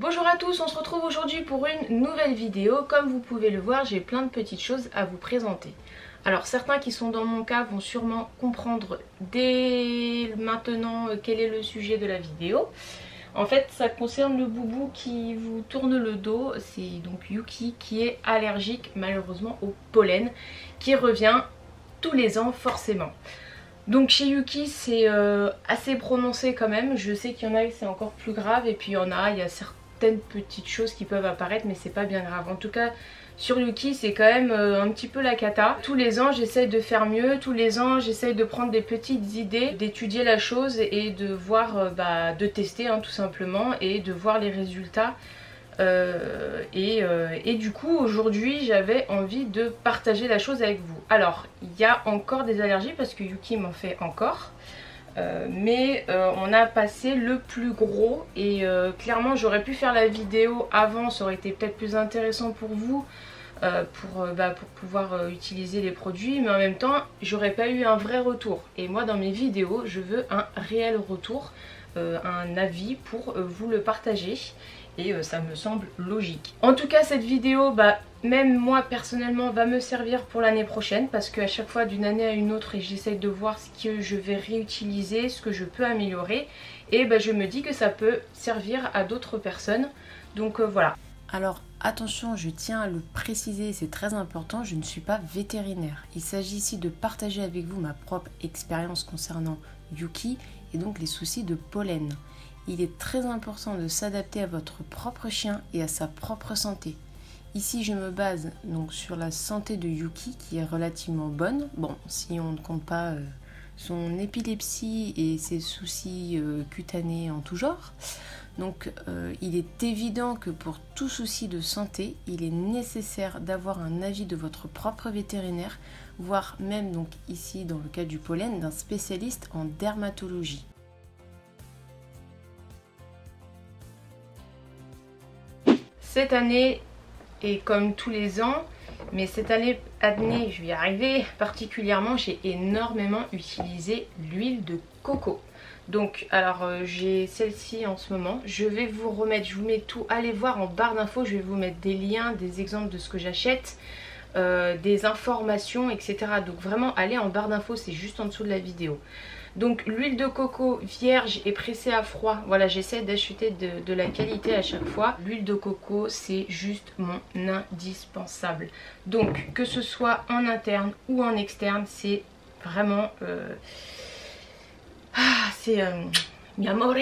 Bonjour à tous, on se retrouve aujourd'hui pour une nouvelle vidéo. Comme vous pouvez le voir, j'ai plein de petites choses à vous présenter. Alors certains qui sont dans mon cas vont sûrement comprendre dès maintenant quel est le sujet de la vidéo. En fait, ça concerne le boubou qui vous tourne le dos. C'est donc Yuki qui est allergique malheureusement au pollen qui revient tous les ans forcément. Donc chez Yuki c'est assez prononcé quand même. Je sais qu'il y en a qui c'est encore plus grave et puis il y a certaines petites choses qui peuvent apparaître mais c'est pas bien grave. En tout cas sur Yuki c'est quand même un petit peu la cata. Tous les ans j'essaye de faire mieux, tous les ans j'essaye de prendre des petites idées, d'étudier la chose et de voir, de tester hein, tout simplement et de voir les résultats. Et du coup aujourd'hui j'avais envie de partager la chose avec vous. Alors il y a encore des allergies parce que Yuki m'en fait encore. Mais on a passé le plus gros et clairement j'aurais pu faire la vidéo avant, ça aurait été peut-être plus intéressant pour vous pour pouvoir utiliser les produits, mais en même temps j'aurais pas eu un vrai retour. Et moi dans mes vidéos je veux un réel retour, un avis pour vous le partager et ça me semble logique. En tout cas cette vidéo, même moi personnellement va me servir pour l'année prochaine parce qu'à chaque fois d'une année à une autre et j'essaye de voir ce que je vais réutiliser, ce que je peux améliorer et je me dis que ça peut servir à d'autres personnes, donc voilà. Alors attention, je tiens à le préciser, c'est très important, je ne suis pas vétérinaire. Il s'agit ici de partager avec vous ma propre expérience concernant Yuki et donc les soucis de pollen. Il est très important de s'adapter à votre propre chien et à sa propre santé. Ici je me base donc sur la santé de Yuki qui est relativement bonne. Bon, si on ne compte pas son épilepsie et ses soucis cutanés en tout genre. Donc il est évident que pour tout souci de santé, il est nécessaire d'avoir un avis de votre propre vétérinaire, voire même donc ici dans le cas du pollen, d'un spécialiste en dermatologie. Cette année, et comme tous les ans, mais cette année, je vais y arriver, particulièrement j'ai énormément utilisé l'huile de coco. Donc alors j'ai celle-ci en ce moment, je vais vous remettre, je vous mets tout, allez voir en barre d'infos, je vais vous mettre des liens, des exemples de ce que j'achète, des informations, etc. Donc vraiment allez en barre d'infos, c'est juste en dessous de la vidéo. Donc l'huile de coco vierge et pressée à froid, voilà, j'essaie d'acheter de la qualité à chaque fois. L'huile de coco c'est juste mon indispensable. Donc que ce soit en interne ou en externe, c'est vraiment... c'est mi amore,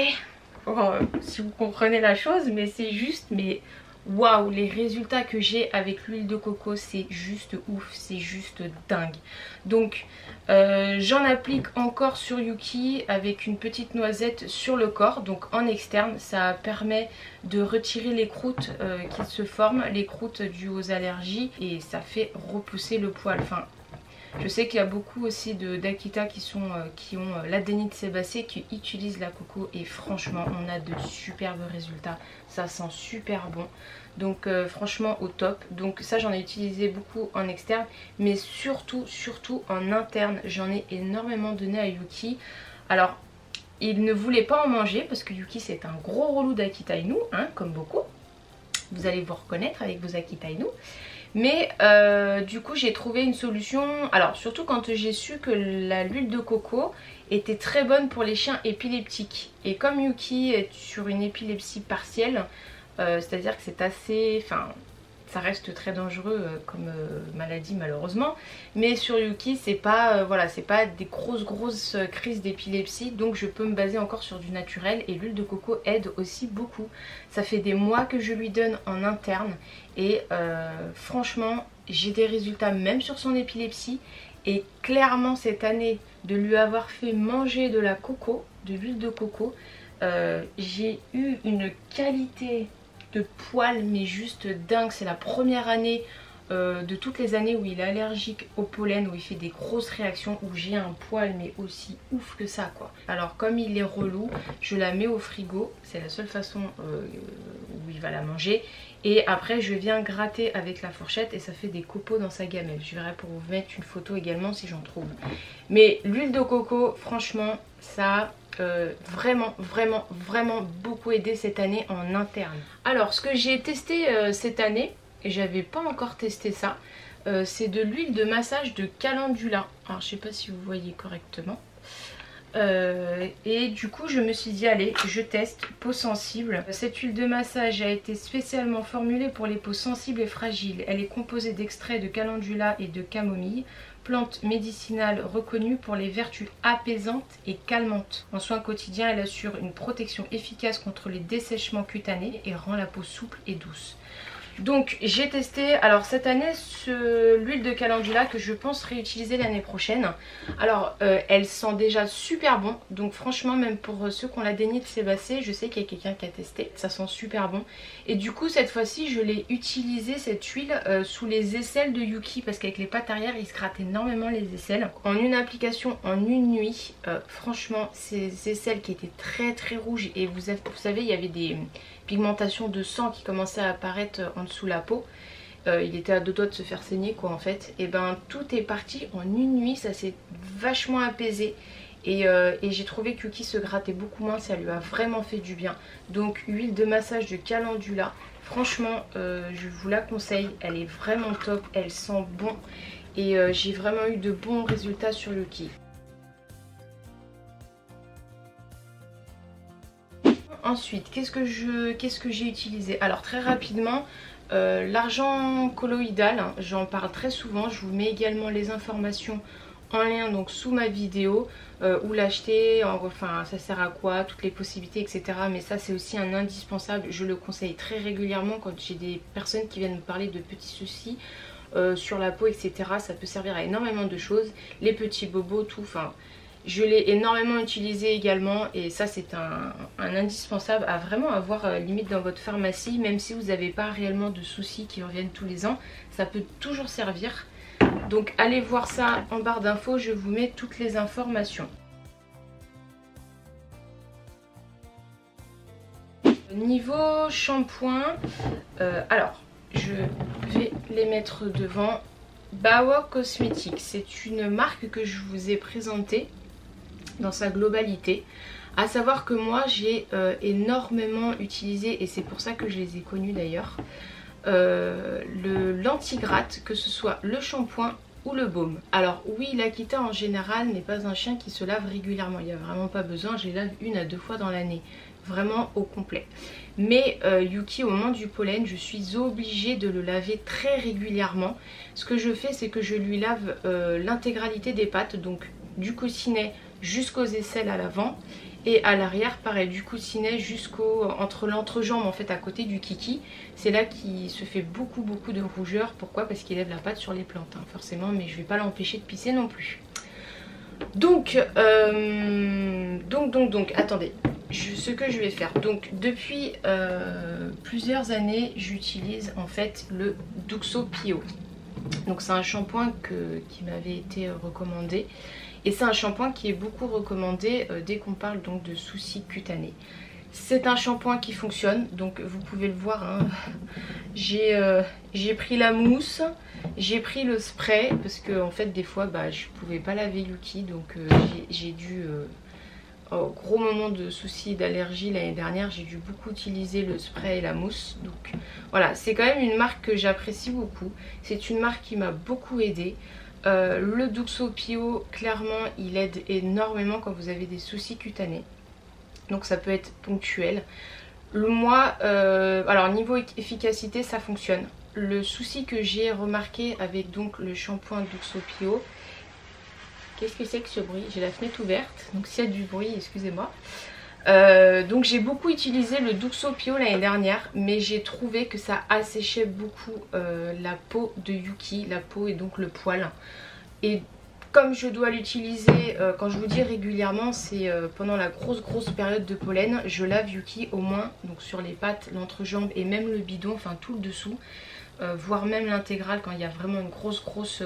si vous comprenez la chose, mais c'est juste, mais waouh, les résultats que j'ai avec l'huile de coco, c'est juste ouf, c'est juste dingue. Donc j'en applique encore sur Yuki avec une petite noisette sur le corps, donc en externe, ça permet de retirer les croûtes qui se forment, les croûtes dues aux allergies, et ça fait repousser le poil. Enfin, je sais qu'il y a beaucoup aussi d'Akita qui ont l'adénite sébacée qui utilisent la coco et franchement on a de superbes résultats, ça sent super bon, donc franchement au top. Donc ça j'en ai utilisé beaucoup en externe mais surtout en interne, j'en ai énormément donné à Yuki. Alors il ne voulait pas en manger parce que Yuki c'est un gros relou d'Akita Inu, hein, comme beaucoup, vous allez vous reconnaître avec vos Akita Inu. Mais du coup j'ai trouvé une solution, alors surtout quand j'ai su que l'huile de coco était très bonne pour les chiens épileptiques. Et comme Yuki est sur une épilepsie partielle, c'est à dire que c'est assez... Enfin, ça reste très dangereux comme maladie malheureusement. Mais sur Yuki c'est pas, voilà, c'est pas des grosses crises d'épilepsie. Donc je peux me baser encore sur du naturel. Et l'huile de coco aide aussi beaucoup. Ça fait des mois que je lui donne en interne. Et franchement j'ai des résultats même sur son épilepsie. Et clairement cette année de lui avoir fait manger de la coco, de l'huile de coco, j'ai eu une qualité de poil mais juste dingue. C'est la première année de toutes les années où il est allergique au pollen, où il fait des grosses réactions, où j'ai un poil mais aussi ouf que ça quoi. Alors comme il est relou, je la mets au frigo, c'est la seule façon où il va la manger. Et après je viens gratter avec la fourchette et ça fait des copeaux dans sa gamelle. Je verrai pour vous mettre une photo également si j'en trouve. Mais l'huile de coco franchement ça vraiment beaucoup aidé cette année en interne. Alors ce que j'ai testé cette année, et j'avais pas encore testé ça, c'est de l'huile de massage de calendula. Alors je sais pas si vous voyez correctement. Et du coup je me suis dit allez, je teste peau sensible. Cette huile de massage a été spécialement formulée pour les peaux sensibles et fragiles. Elle est composée d'extraits de calendula et de camomille, plante médicinale reconnue pour les vertus apaisantes et calmantes. En soins quotidiens, elle assure une protection efficace contre les dessèchements cutanés et rend la peau souple et douce. Donc j'ai testé, alors cette année, l'huile de calendula que je pense réutiliser l'année prochaine. Alors elle sent déjà super bon, donc franchement même pour ceux qui ont la dénite sébacée, je sais qu'il y a quelqu'un qui a testé, ça sent super bon. Et du coup cette fois-ci je l'ai utilisée cette huile sous les aisselles de Yuki, parce qu'avec les pattes arrière il se gratte énormément les aisselles. En une application, en une nuit, franchement ces aisselles qui étaient très rouges, et vous savez il y avait des pigmentation de sang qui commençait à apparaître en dessous la peau. Il était à deux doigts de se faire saigner quoi en fait. Et ben tout est parti en une nuit, ça s'est vachement apaisé. Et j'ai trouvé que Yuki se grattait beaucoup moins, ça lui a vraiment fait du bien. Donc huile de massage de calendula, franchement je vous la conseille, elle est vraiment top, elle sent bon. Et j'ai vraiment eu de bons résultats sur Yuki. Ensuite, qu'est-ce que j'ai utilisé? Alors très rapidement, l'argent colloïdal, hein, j'en parle très souvent. Je vous mets également les informations en lien donc sous ma vidéo, où l'acheter, enfin ça sert à quoi, toutes les possibilités, etc. Mais ça c'est aussi un indispensable, je le conseille très régulièrement quand j'ai des personnes qui viennent me parler de petits soucis sur la peau, etc. Ça peut servir à énormément de choses, les petits bobos, tout, enfin... Je l'ai énormément utilisé également, et ça c'est un indispensable à vraiment avoir limite dans votre pharmacie, même si vous n'avez pas réellement de soucis qui reviennent tous les ans, ça peut toujours servir. Donc allez voir ça en barre d'infos, je vous mets toutes les informations. Niveau shampoing, alors je vais les mettre devant. Bawa Cosmetics, c'est une marque que je vous ai présentée dans sa globalité, à savoir que moi j'ai énormément utilisé, et c'est pour ça que je les ai connus d'ailleurs, l'anti-gratte, que ce soit le shampoing ou le baume. Alors oui, l'Akita en général n'est pas un chien qui se lave régulièrement, il n'y a vraiment pas besoin, je les lave 1 à 2 fois dans l'année, vraiment au complet. Mais Yuki, au moment du pollen, je suis obligée de le laver très régulièrement. Ce que je fais, c'est que je lui lave l'intégralité des pattes, donc du coussinet jusqu'aux aisselles à l'avant, et à l'arrière pareil, du coussinet entre l'entrejambe en fait, à côté du kiki. C'est là qu'il se fait beaucoup de rougeur. Pourquoi? Parce qu'il lève la patte sur les plantes, hein, forcément, mais je vais pas l'empêcher de pisser non plus. Donc attendez, ce que je vais faire, donc depuis plusieurs années j'utilise en fait le Duxo Pio. Donc c'est un shampoing qui m'avait été recommandé, et c'est un shampoing qui est beaucoup recommandé dès qu'on parle donc de soucis cutanés. C'est un shampoing qui fonctionne, donc vous pouvez le voir, hein. J'ai pris la mousse, j'ai pris le spray, parce que en fait des fois je pouvais pas laver Yuki, donc j'ai dû, au gros moment de soucis d'allergie l'année dernière, j'ai dû beaucoup utiliser le spray et la mousse. Donc voilà, c'est quand même une marque que j'apprécie beaucoup, c'est une marque qui m'a beaucoup aidée. Le Duxo Pio, clairement il aide énormément quand vous avez des soucis cutanés, donc ça peut être ponctuel. Alors niveau efficacité ça fonctionne. Le souci que j'ai remarqué avec donc le shampoing Duxo Pio, qu'est-ce que c'est que ce bruit? J'ai la fenêtre ouverte, donc s'il y a du bruit, excusez-moi. Donc j'ai beaucoup utilisé le Duxo Pio l'année dernière, mais j'ai trouvé que ça asséchait beaucoup la peau de Yuki, la peau et donc le poil. Et comme je dois l'utiliser, quand je vous dis régulièrement, c'est pendant la grosse période de pollen, je lave Yuki au moins donc sur les pattes, l'entrejambe et même le bidon, enfin tout le dessous, voire même l'intégrale quand il y a vraiment une grosse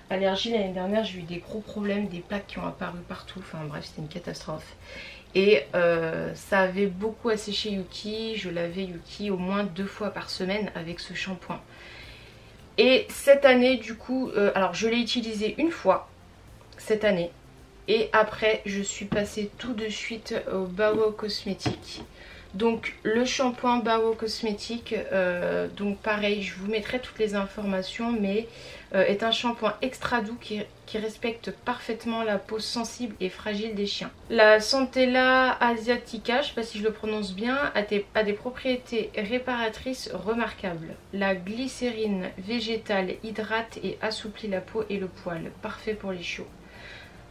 allergie. L'année dernière j'ai eu des gros problèmes, des plaques qui ont apparu partout, enfin bref c'était une catastrophe. Et ça avait beaucoup asséché Yuki, je lavais Yuki au moins 2 fois par semaine avec ce shampoing. Et cette année du coup, alors je l'ai utilisé une fois cette année, Et après je suis passée tout de suite au Bao Cosmétique. Donc le shampoing Bao Cosmétique, donc pareil, je vous mettrai toutes les informations, mais est un shampoing extra doux qui respecte parfaitement la peau sensible et fragile des chiens. La Centella asiatica, je ne sais pas si je le prononce bien, a des propriétés réparatrices remarquables. La glycérine végétale hydrate et assouplit la peau et le poil, parfait pour les chiots.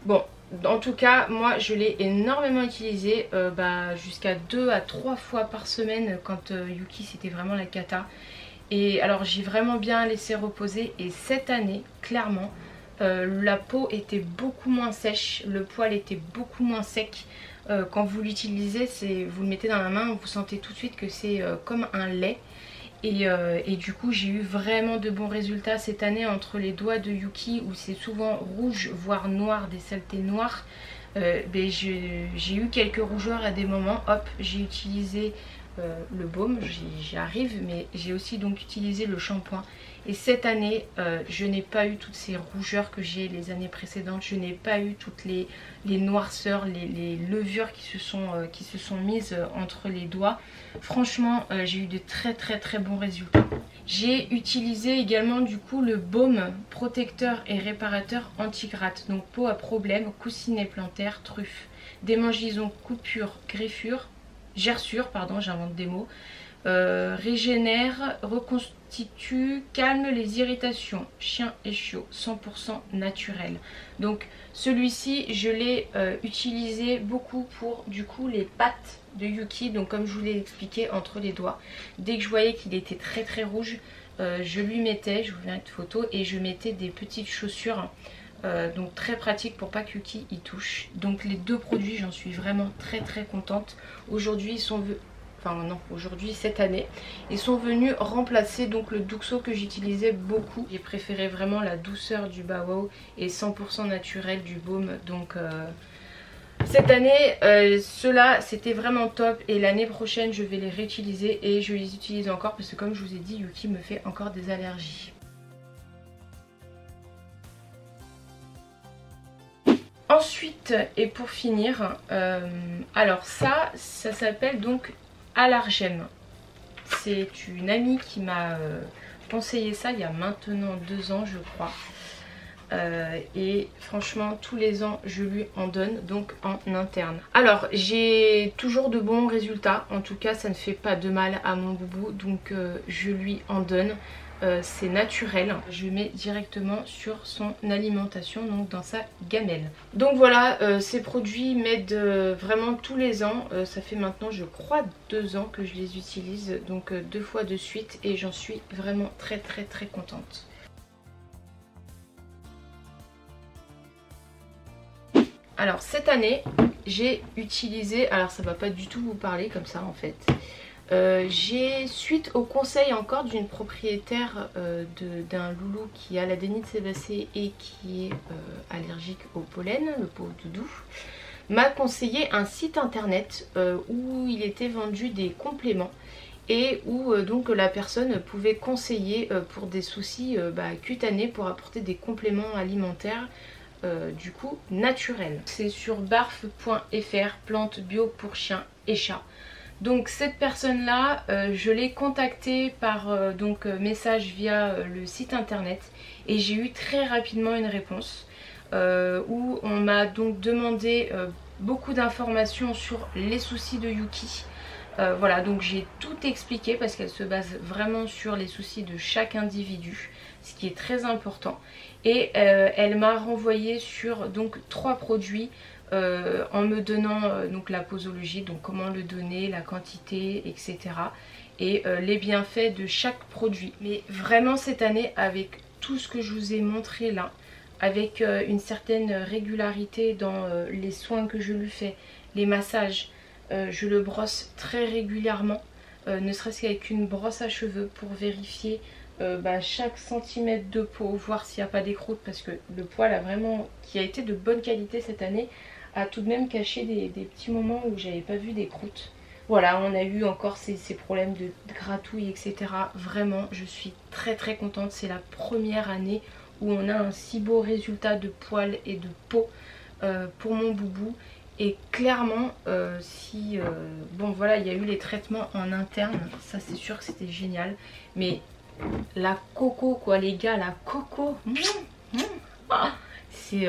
Bon, en tout cas, moi je l'ai énormément utilisé, jusqu'à 2 à 3 fois par semaine quand Yuki c'était vraiment la cata. Et alors j'ai vraiment bien laissé reposer et cette année, clairement, la peau était beaucoup moins sèche, le poil était beaucoup moins sec. Quand vous l'utilisez, vous le mettez dans la main, vous sentez tout de suite que c'est comme un lait. Et du coup j'ai eu vraiment de bons résultats cette année entre les doigts de Yuki où c'est souvent rouge voire noir, des saletés noires. J'ai eu quelques rougeurs à des moments, hop j'ai utilisé le baume, j'y arrive, mais j'ai aussi donc utilisé le shampoing. Et cette année je n'ai pas eu toutes ces rougeurs que j'ai les années précédentes, je n'ai pas eu toutes les noirceurs, les levures qui se sont mises entre les doigts. Franchement j'ai eu de très bons résultats. J'ai utilisé également du coup le baume protecteur et réparateur anti-gratte, donc peau à problème, coussinet plantaire, truffe, démangeaisons, coupures, greffures, gerçures, pardon j'invente des mots, régénère, reconstitue, calme les irritations, chien et chiot, 100% naturel. Donc celui-ci je l'ai utilisé beaucoup pour du coup les pattes de Yuki, donc comme je vous l'ai expliqué, entre les doigts. Dès que je voyais qu'il était très rouge, je lui mettais, je vous mets une photo, et je mettais des petites chaussures. Donc très pratique pour pas que Yuki y touche. Donc les deux produits, j'en suis vraiment très contente. Aujourd'hui ils sont venus, enfin non, aujourd'hui cette année, ils sont venus remplacer donc le Duxo que j'utilisais beaucoup. J'ai préféré vraiment la douceur du Bao et 100% naturel du baume. Donc cette année ceux-là c'était vraiment top, et l'année prochaine je vais les réutiliser et je les utilise encore parce que comme je vous ai dit, Yuki me fait encore des allergies. Ensuite, et pour finir, alors ça s'appelle donc Allergène. C'est une amie qui m'a conseillé ça il y a maintenant 2 ans je crois. Et franchement tous les ans je lui en donne, donc en interne. Alors j'ai toujours de bons résultats, en tout cas ça ne fait pas de mal à mon boubou, donc je lui en donne. C'est naturel, je mets directement sur son alimentation, donc dans sa gamelle. Donc voilà, ces produits m'aident vraiment tous les ans. Ça fait maintenant je crois 2 ans que je les utilise, donc 2 fois de suite, et j'en suis vraiment très contente. Alors cette année j'ai utilisé, alors ça va pas du tout vous parler comme ça en fait. J'ai, suite au conseil encore d'une propriétaire d'un loulou qui a l'adénite sébacée et qui est allergique au pollen, le pauvre doudou, m'a conseillé un site internet où il était vendu des compléments et où donc la personne pouvait conseiller pour des soucis cutanés, pour apporter des compléments alimentaires du coup naturels. C'est sur barf.fr, plantes bio pour chiens et chats. Donc cette personne là je l'ai contactée par message via le site internet, et j'ai eu très rapidement une réponse où on m'a donc demandé beaucoup d'informations sur les soucis de Yuki. Voilà, donc j'ai tout expliqué parce qu'elle se base vraiment sur les soucis de chaque individu, ce qui est très important. Et elle m'a renvoyé sur donc 3 produits en me donnant donc la posologie, donc comment le donner, la quantité, etc. et les bienfaits de chaque produit. Mais vraiment cette année, avec tout ce que je vous ai montré là, avec une certaine régularité dans les soins que je lui fais, les massages, je le brosse très régulièrement, ne serait-ce qu'avec une brosse à cheveux pour vérifier chaque centimètre de peau, voir s'il n'y a pas d'écroute, parce que le poil qui a été de bonne qualité cette année, a tout de même caché des petits moments où j'avais pas vu d'écroute. Voilà, on a eu encore ces problèmes de gratouille, etc. Vraiment, je suis très contente. C'est la première année où on a un si beau résultat de poils et de peau. pour mon boubou. Et clairement, bon voilà, il y a eu les traitements en interne, ça c'est sûr que c'était génial. Mais la coco quoi les gars, la coco, c'est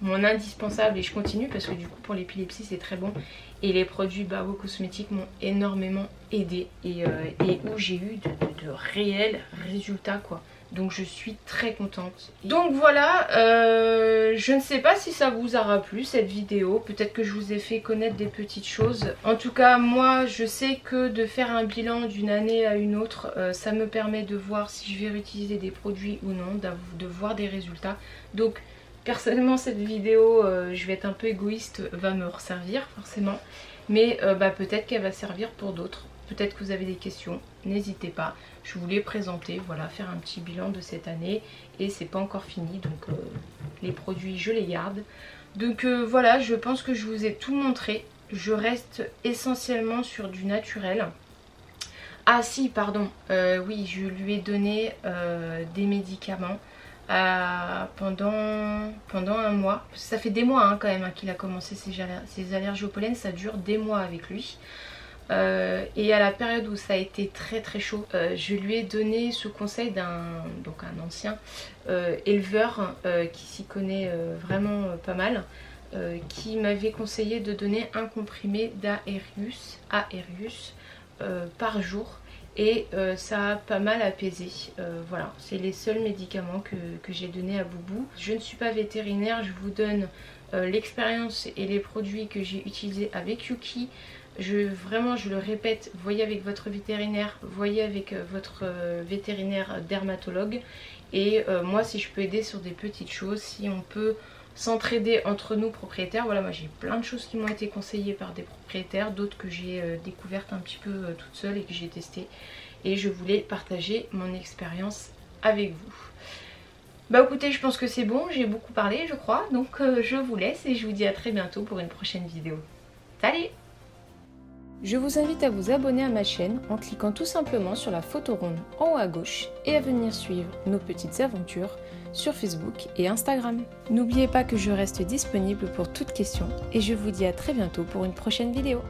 mon indispensable et je continue parce que du coup pour l'épilepsie c'est très bon. Et les produits Bao Cosmétiques m'ont énormément aidé et où j'ai eu de réels résultats quoi. Donc je suis très contente. Donc voilà, je ne sais pas si ça vous aura plu cette vidéo. Peut-être que je vous ai fait connaître des petites choses. En tout cas, moi je sais que de faire un bilan d'une année à une autre, ça me permet de voir si je vais réutiliser des produits ou non, de voir des résultats. Donc personnellement cette vidéo, je vais être un peu égoïste, va me resservir forcément. Mais peut-être qu'elle va servir pour d'autres. Peut-être que vous avez des questions, n'hésitez pas. Je voulais présenter, voilà, faire un petit bilan de cette année. Et c'est pas encore fini, donc les produits je les garde. Donc voilà, je pense que je vous ai tout montré. Je reste essentiellement sur du naturel. Ah si, pardon, oui, je lui ai donné des médicaments pendant un mois. Ça fait des mois hein, quand même hein, qu'il a commencé ses allergies au pollen, ça dure des mois avec lui. Et à la période où ça a été très très chaud, je lui ai donné ce conseil d'un ancien éleveur qui s'y connaît vraiment pas mal, qui m'avait conseillé de donner un comprimé d'Aerius par jour. Et ça a pas mal apaisé. Voilà, c'est les seuls médicaments que j'ai donnés à Boubou. Je ne suis pas vétérinaire, je vous donne l'expérience et les produits que j'ai utilisés avec Yuki. Vraiment, je le répète, voyez avec votre vétérinaire, voyez avec votre vétérinaire dermatologue. Et moi, si je peux aider sur des petites choses, si on peut s'entraider entre nous propriétaires. Voilà, moi j'ai plein de choses qui m'ont été conseillées par des propriétaires, d'autres que j'ai découvertes un petit peu toute seule et que j'ai testées. Et je voulais partager mon expérience avec vous. Bah écoutez, je pense que c'est bon, j'ai beaucoup parlé je crois. Donc je vous laisse et je vous dis à très bientôt pour une prochaine vidéo. Salut! Je vous invite à vous abonner à ma chaîne en cliquant tout simplement sur la photo ronde en haut à gauche et à venir suivre nos petites aventures sur Facebook et Instagram. N'oubliez pas que je reste disponible pour toute question et je vous dis à très bientôt pour une prochaine vidéo.